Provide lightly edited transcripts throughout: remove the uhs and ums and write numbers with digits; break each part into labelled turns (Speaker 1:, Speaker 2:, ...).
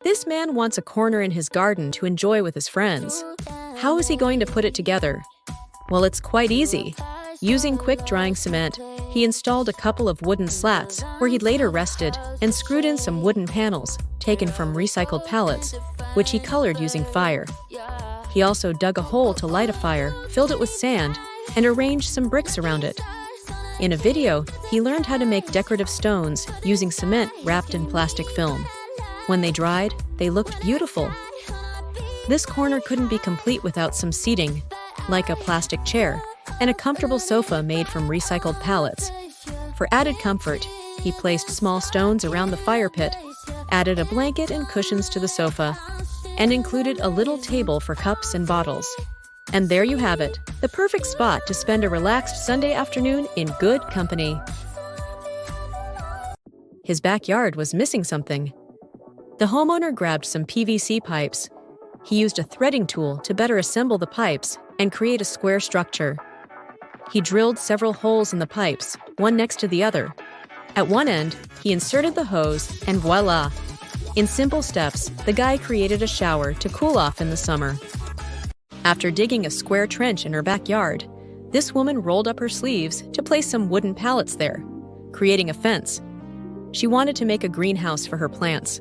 Speaker 1: This man wants a corner in his garden to enjoy with his friends. How is he going to put it together? Well, it's quite easy. Using quick-drying cement, he installed a couple of wooden slats where he later rested and screwed in some wooden panels taken from recycled pallets, which he colored using fire. He also dug a hole to light a fire, filled it with sand, and arranged some bricks around it. In a video, he learned how to make decorative stones using cement wrapped in plastic film. When they dried, they looked beautiful. This corner couldn't be complete without some seating, like a plastic chair, and a comfortable sofa made from recycled pallets. For added comfort, he placed small stones around the fire pit, added a blanket and cushions to the sofa, and included a little table for cups and bottles. And there you have it, the perfect spot to spend a relaxed Sunday afternoon in good company. His backyard was missing something. The homeowner grabbed some PVC pipes. He used a threading tool to better assemble the pipes and create a square structure. He drilled several holes in the pipes, one next to the other. At one end, he inserted the hose, and voila! In simple steps, the guy created a shower to cool off in the summer. After digging a square trench in her backyard, this woman rolled up her sleeves to place some wooden pallets there, creating a fence. She wanted to make a greenhouse for her plants.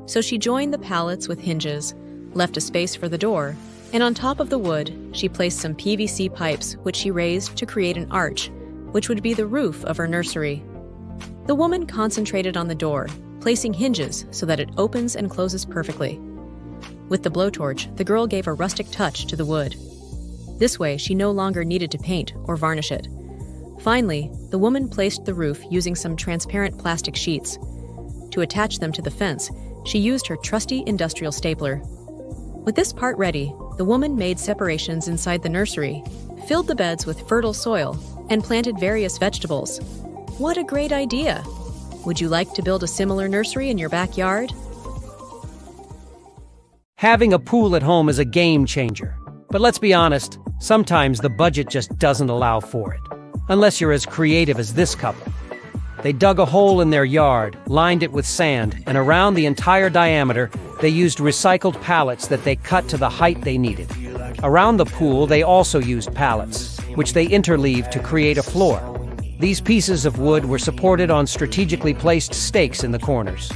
Speaker 1: So she joined the pallets with hinges, left a space for the door, and on top of the wood, she placed some PVC pipes which she raised to create an arch, which would be the roof of her nursery. The woman concentrated on the door, placing hinges so that it opens and closes perfectly. With the blowtorch, the girl gave a rustic touch to the wood. This way, she no longer needed to paint or varnish it. Finally, the woman placed the roof using some transparent plastic sheets. To attach them to the fence, she used her trusty industrial stapler. With this part ready, the woman made separations inside the nursery, filled the beds with fertile soil, and planted various vegetables. What a great idea! Would you like to build a similar nursery in your backyard?
Speaker 2: Having a pool at home is a game changer. But let's be honest, sometimes the budget just doesn't allow for it. Unless you're as creative as this couple. They dug a hole in their yard, lined it with sand, and around the entire diameter, they used recycled pallets that they cut to the height they needed. Around the pool, they also used pallets, which they interleaved to create a floor. These pieces of wood were supported on strategically placed stakes in the corners.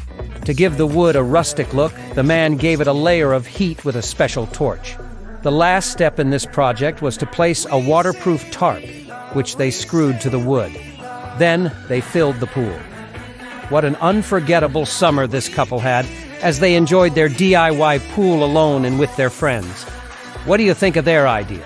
Speaker 2: To give the wood a rustic look, the man gave it a layer of heat with a special torch. The last step in this project was to place a waterproof tarp, which they screwed to the wood. Then they filled the pool. What an unforgettable summer this couple had as they enjoyed their DIY pool alone and with their friends. What do you think of their idea?